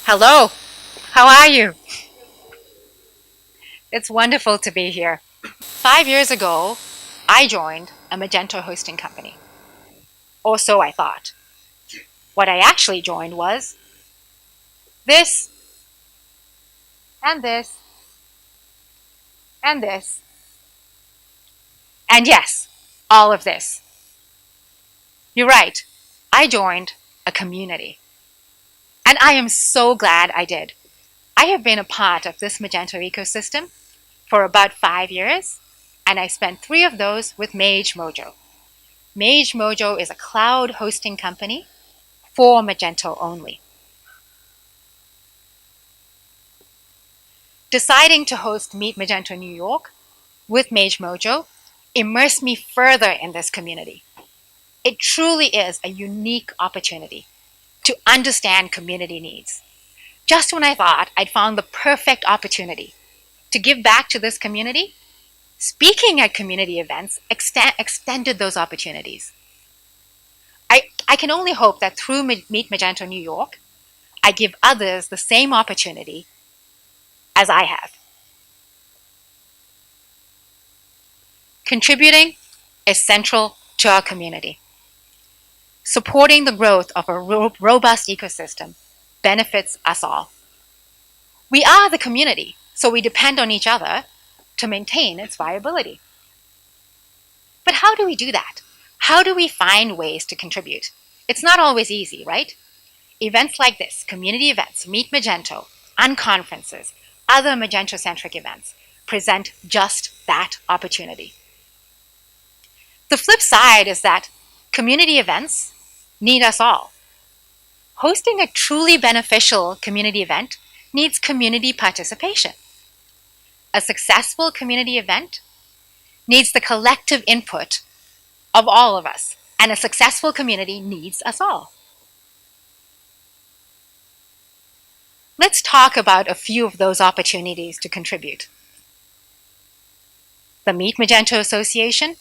Hello, how are you? It's wonderful to be here. 5 years ago, I joined a Magento hosting company, or so I thought. What I actually joined was this, and this, and this, and yes, all of this. You're right, I joined a community, and I am so glad I did. I have been a part of this Magento ecosystem for about 5 years, and I spent 3 of those with Mojo. Mojo is a cloud hosting company for Magento only. Deciding to host Meet Magento New York with Mojo immersed me further in this community. It truly is a unique opportunity to understand community needs. Just when I thought I'd found the perfect opportunity to give back to this community, speaking at community events extended those opportunities. I can only hope that through Meet Magento New York, I give others the same opportunity as I have. Contributing is central to our community. Supporting the growth of a robust ecosystem benefits us all. We are the community, so we depend on each other to maintain its viability. But how do we do that? How do we find ways to contribute? It's not always easy, right? Events like this, community events, Meet Magento, unconferences, other Magento-centric events, present just that opportunity. The flip side is that community events need us all. Hosting a truly beneficial community event needs community participation. A successful community event needs the collective input of all of us, and a successful community needs us all. Let's talk about a few of those opportunities to contribute. The Meet Magento Association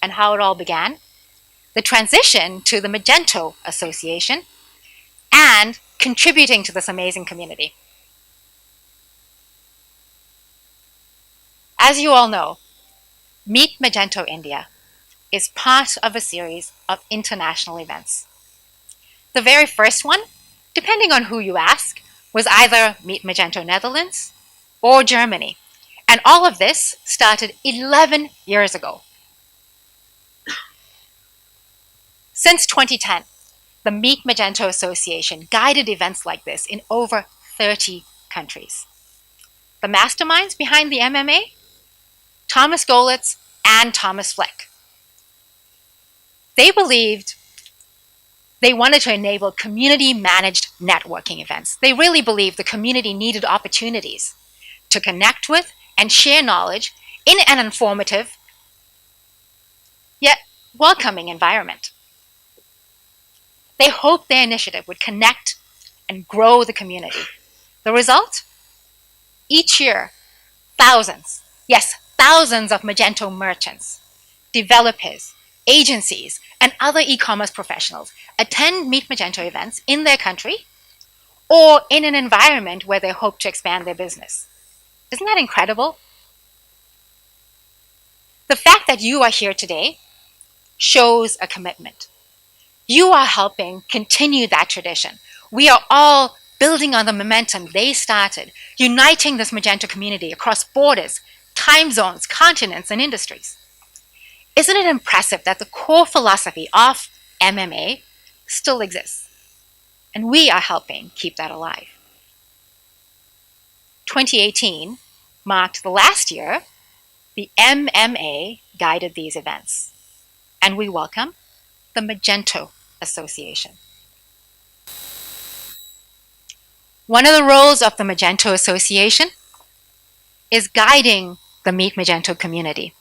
and how it all began, the transition to the Magento Association, and contributing to this amazing community. As you all know, Meet Magento India is part of a series of international events. The very first one, depending on who you ask, was either Meet Magento Netherlands or Germany. And all of this started 11 years ago. Since 2010, the Meet Magento Association guided events like this in over 30 countries. The masterminds behind the MMA? Thomas Golitz and Thomas Fleck. They believed they wanted to enable community-managed networking events. They really believed the community needed opportunities to connect with and share knowledge in an informative, yet welcoming environment. They hoped their initiative would connect and grow the community. The result? Each year, thousands, yes, thousands of Magento merchants, developers, agencies, and other e-commerce professionals attend Meet Magento events in their country or in an environment where they hope to expand their business. Isn't that incredible? The fact that you are here today shows a commitment. You are helping continue that tradition. We are all building on the momentum they started, uniting this Magento community across borders, time zones, continents, and industries. Isn't it impressive that the core philosophy of MMA still exists? And we are helping keep that alive. 2018 marked the last year the MMA guided these events. And we welcome the Magento Association. One of the roles of the Magento Association is guiding the Meet Magento community,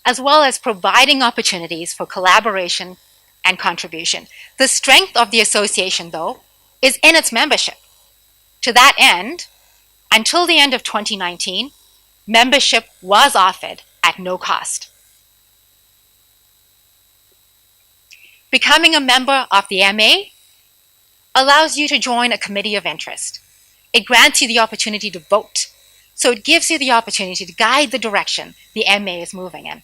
as well as providing opportunities for collaboration and contribution. The strength of the association, though, is in its membership. To that end, until the end of 2019, membership was offered at no cost. Becoming a member of the MA allows you to join a committee of interest. It grants you the opportunity to vote. So it gives you the opportunity to guide the direction the MA is moving in.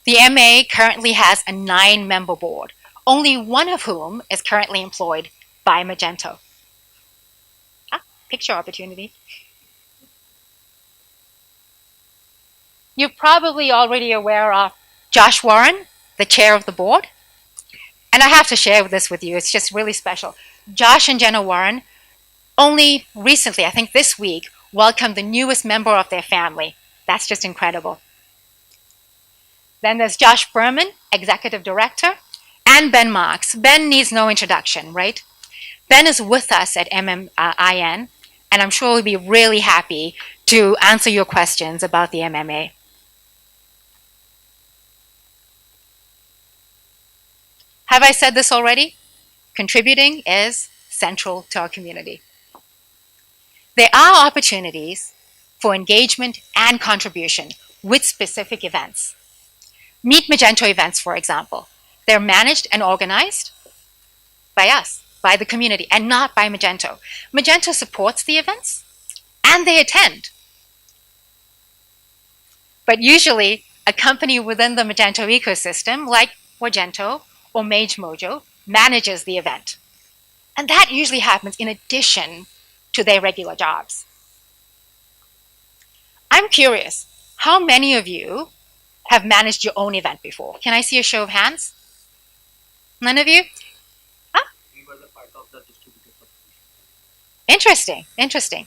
The MA currently has a 9-member board, only one of whom is currently employed by Magento. Picture opportunity. You're probably already aware of Josh Warren, the chair of the board. And I have to share this with you. It's just really special. Josh and Jenna Warren only recently, I think this week, welcomed the newest member of their family. That's just incredible. Then there's Josh Berman, executive director, and Ben Marks. Ben needs no introduction, right? Ben is with us at MMIN, and I'm sure he'll be really happy to answer your questions about the MMA. Have I said this already? Contributing is central to our community. There are opportunities for engagement and contribution with specific events. Meet Magento events, for example. They're managed and organized by us, by the community, and not by Magento. Magento supports the events, and they attend. But usually, a company within the Magento ecosystem, like Magento or MageMojo, manages the event. And that usually happens in addition to their regular jobs. I'm curious, how many of you have managed your own event before? Can I see a show of hands? None of you? We were the part of the distributed subscription. Interesting.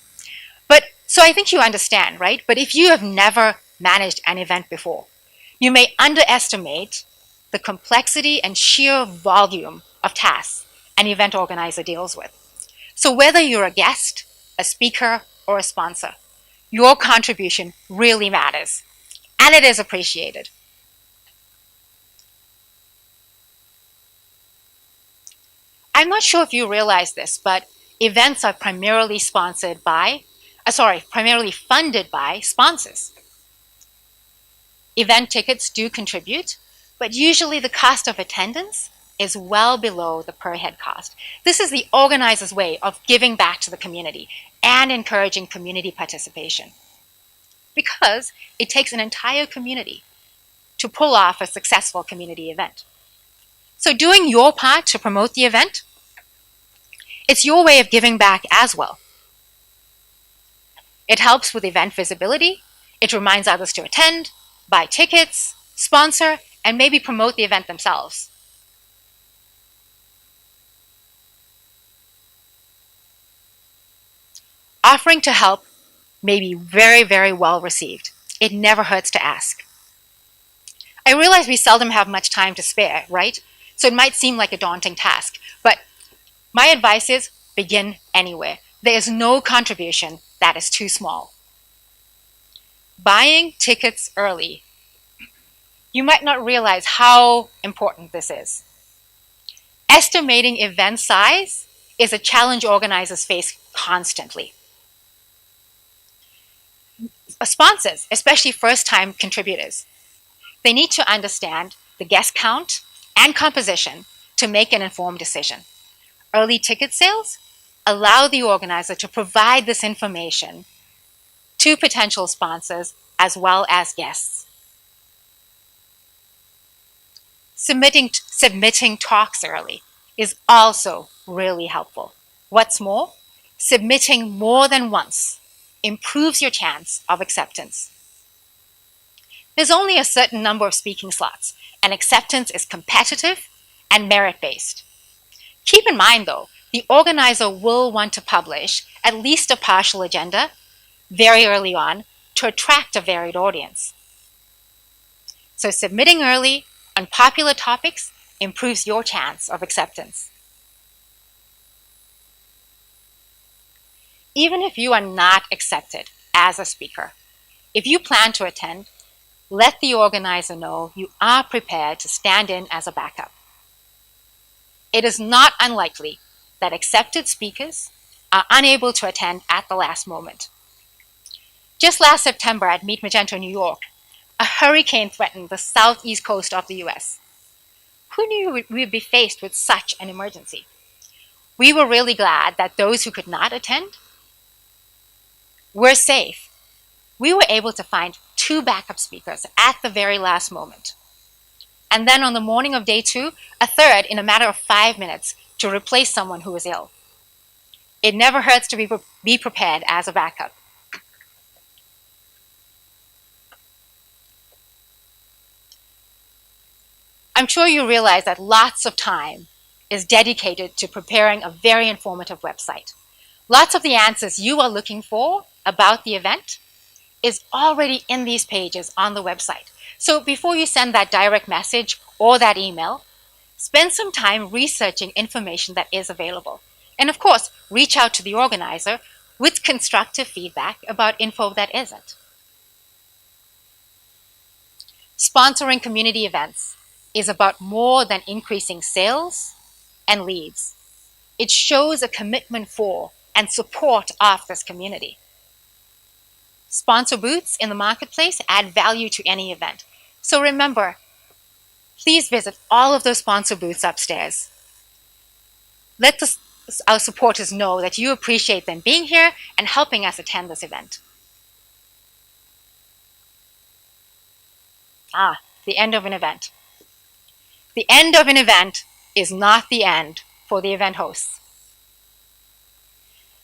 But so I think you understand, right? But if you have never managed an event before, you may underestimate the complexity and sheer volume of tasks an event organizer deals with. So whether you're a guest, a speaker, or a sponsor, your contribution really matters, and it is appreciated. I'm not sure if you realize this, but events are primarily funded by sponsors. Event tickets do contribute, but usually the cost of attendance is well below the per head cost. This is the organizer's way of giving back to the community and encouraging community participation, because it takes an entire community to pull off a successful community event. So doing your part to promote the event, it's your way of giving back as well. It helps with event visibility. It reminds others to attend, buy tickets, sponsor, and maybe promote the event themselves. Offering to help may be very, very well received. It never hurts to ask. I realize we seldom have much time to spare, right? So it might seem like a daunting task, but my advice is begin anywhere. There is no contribution that is too small. Buying tickets early. You might not realize how important this is. Estimating event size is a challenge organizers face constantly. Sponsors, especially first-time contributors, they need to understand the guest count and composition to make an informed decision. Early ticket sales allow the organizer to provide this information to potential sponsors as well as guests. Submitting talks early is also really helpful. What's more, submitting more than once improves your chance of acceptance. There's only a certain number of speaking slots, and acceptance is competitive and merit-based. Keep in mind, though, the organizer will want to publish at least a partial agenda very early on to attract a varied audience. So submitting early on popular topics improves your chance of acceptance. Even if you are not accepted as a speaker, if you plan to attend, let the organizer know you are prepared to stand in as a backup. It is not unlikely that accepted speakers are unable to attend at the last moment. Just last September at Meet Magento New York, a hurricane threatened the southeast coast of the US. Who knew we would be faced with such an emergency? We were really glad that those who could not attend were safe. We were able to find 2 backup speakers at the very last moment. And then on the morning of day 2, a third in a matter of 5 minutes to replace someone who was ill. It never hurts to be prepared as a backup. I'm sure you realize that lots of time is dedicated to preparing a very informative website. Lots of the answers you are looking for about the event is already in these pages on the website. So before you send that direct message or that email, spend some time researching information that is available. And of course, reach out to the organizer with constructive feedback about info that isn't. Sponsoring community events is about more than increasing sales and leads. It shows a commitment for and support of this community. Sponsor booths in the marketplace add value to any event. So remember, please visit all of those sponsor booths upstairs. Let our supporters know that you appreciate them being here and helping us attend this event. The end of an event. The end of an event is not the end for the event hosts.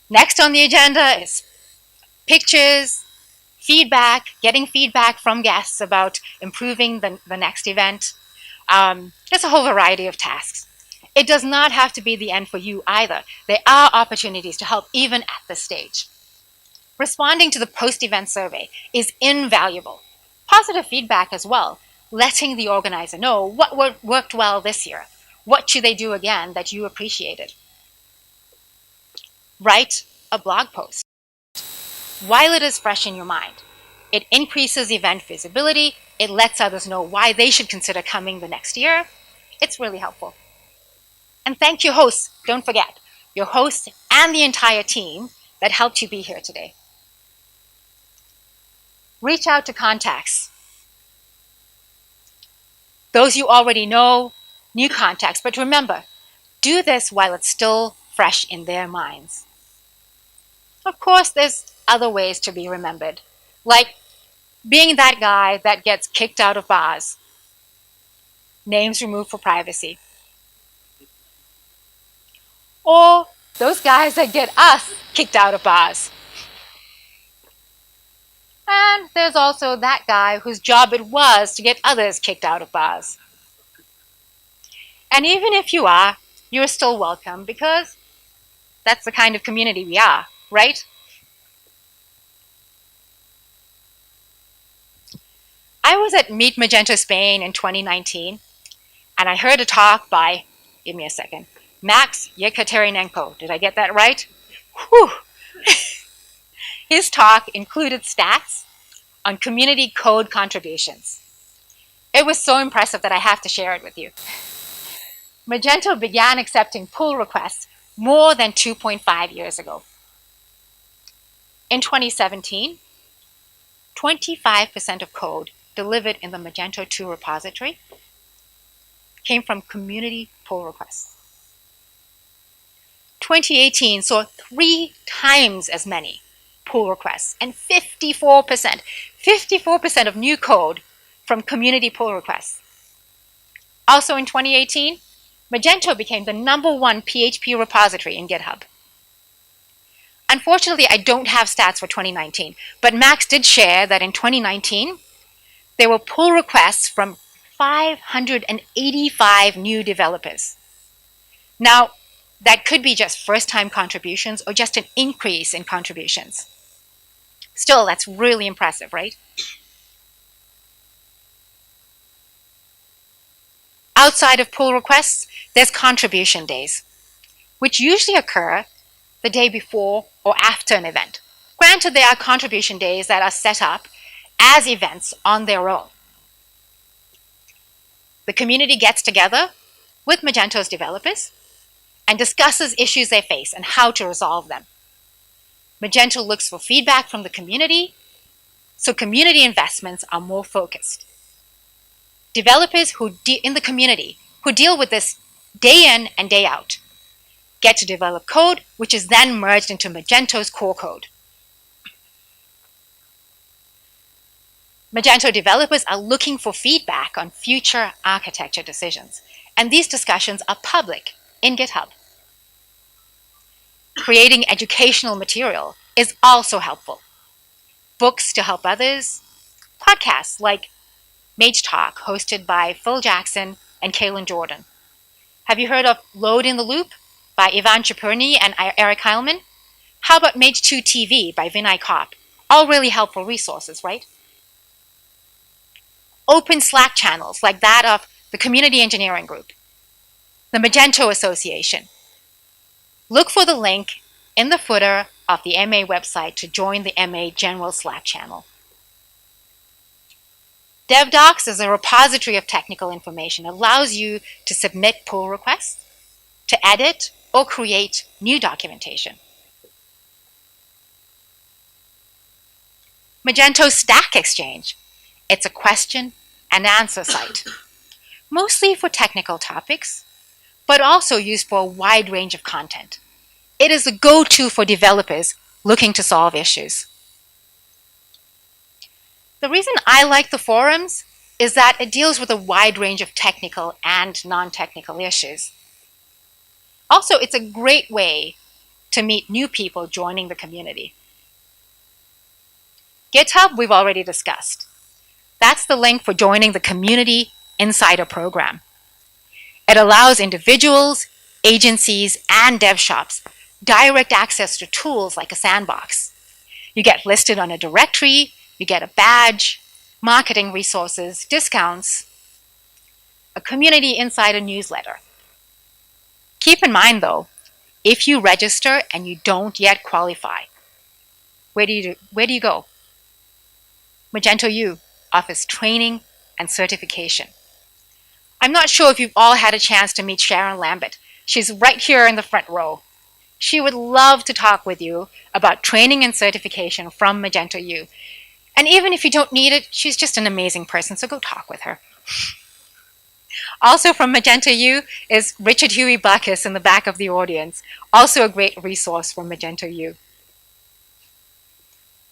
Next on the agenda is pictures, feedback, getting feedback from guests about improving the next event. There's a whole variety of tasks. It does not have to be the end for you either. There are opportunities to help even at this stage. Responding to the post-event survey is invaluable. Positive feedback as well, letting the organizer know what worked well this year. What should they do again that you appreciated? Write a blog post while it is fresh in your mind. It increases event visibility. It lets others know why they should consider coming the next year. It's really helpful. And thank your hosts. Don't forget, your hosts and the entire team that helped you be here today. Reach out to contacts. Those you already know, new contacts, but remember, do this while it's still fresh in their minds. Of course, there's other ways to be remembered, like being that guy that gets kicked out of bars, names removed for privacy, or those guys that get us kicked out of bars. And there's also that guy whose job it was to get others kicked out of bars. And even if you are, you're still welcome because that's the kind of community we are, right? I was at Meet Magento Spain in 2019, and I heard a talk by, give me a second, Max Yekaterinenko. Did I get that right? Whew. His talk included stats on community code contributions. It was so impressive that I have to share it with you. Magento began accepting pull requests more than 2.5 years ago. In 2017, 25% of code delivered in the Magento 2 repository came from community pull requests. 2018 saw 3 times as many pull requests and 54% of new code from community pull requests. Also in 2018, Magento became the #1 PHP repository in GitHub. Unfortunately, I don't have stats for 2019, but Max did share that in 2019, there were pull requests from 585 new developers. Now, that could be just first-time contributions or just an increase in contributions. Still, that's really impressive, right? Outside of pull requests, there's contribution days, which usually occur the day before or after an event. Granted, there are contribution days that are set up as events on their own. The community gets together with Magento's developers and discusses issues they face and how to resolve them. Magento looks for feedback from the community, so community investments are more focused. Developers in the community who deal with this day in and day out, get to develop code, which is then merged into Magento's core code. Magento developers are looking for feedback on future architecture decisions, and these discussions are public in GitHub. Creating educational material is also helpful. Books to help others, podcasts like Mage Talk, hosted by Phil Jackson and Kaylin Jordan. Have you heard of Load in the Loop by Ivan Chapurny and Eric Heilman? How about Mage 2 TV by Vinay Kopp? All really helpful resources, right? Open Slack channels like that of the Community Engineering Group, the Magento Association. Look for the link in the footer of the MA website to join the MA General Slack channel. DevDocs is a repository of technical information. It allows you to submit pull requests, to edit or create new documentation. Magento Stack Exchange. It's a question and answer site, mostly for technical topics, but also used for a wide range of content. It is a go-to for developers looking to solve issues. The reason I like the forums is that it deals with a wide range of technical and non-technical issues. Also, it's a great way to meet new people joining the community. GitHub, we've already discussed. That's the link for joining the Community Insider Program. It allows individuals, agencies, and dev shops direct access to tools like a sandbox. You get listed on a directory, you get a badge, marketing resources, discounts, a Community Insider newsletter. Keep in mind though, if you register and you don't yet qualify, where do you go? Magento U offers training and certification. I'm not sure if you've all had a chance to meet Sharon Lambert. She's right here in the front row. She would love to talk with you about training and certification from Magento U. And even if you don't need it, she's just an amazing person, so go talk with her. Also from Magento U is Richard Huey Bacchus in the back of the audience, also a great resource from Magento U.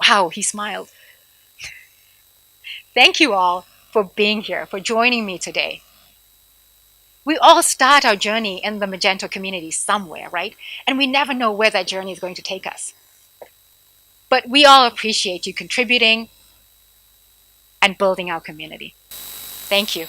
Wow, he smiled. Thank you all for being here, for joining me today. We all start our journey in the Magento community somewhere, right? And we never know where that journey is going to take us. But we all appreciate you contributing and building our community. Thank you.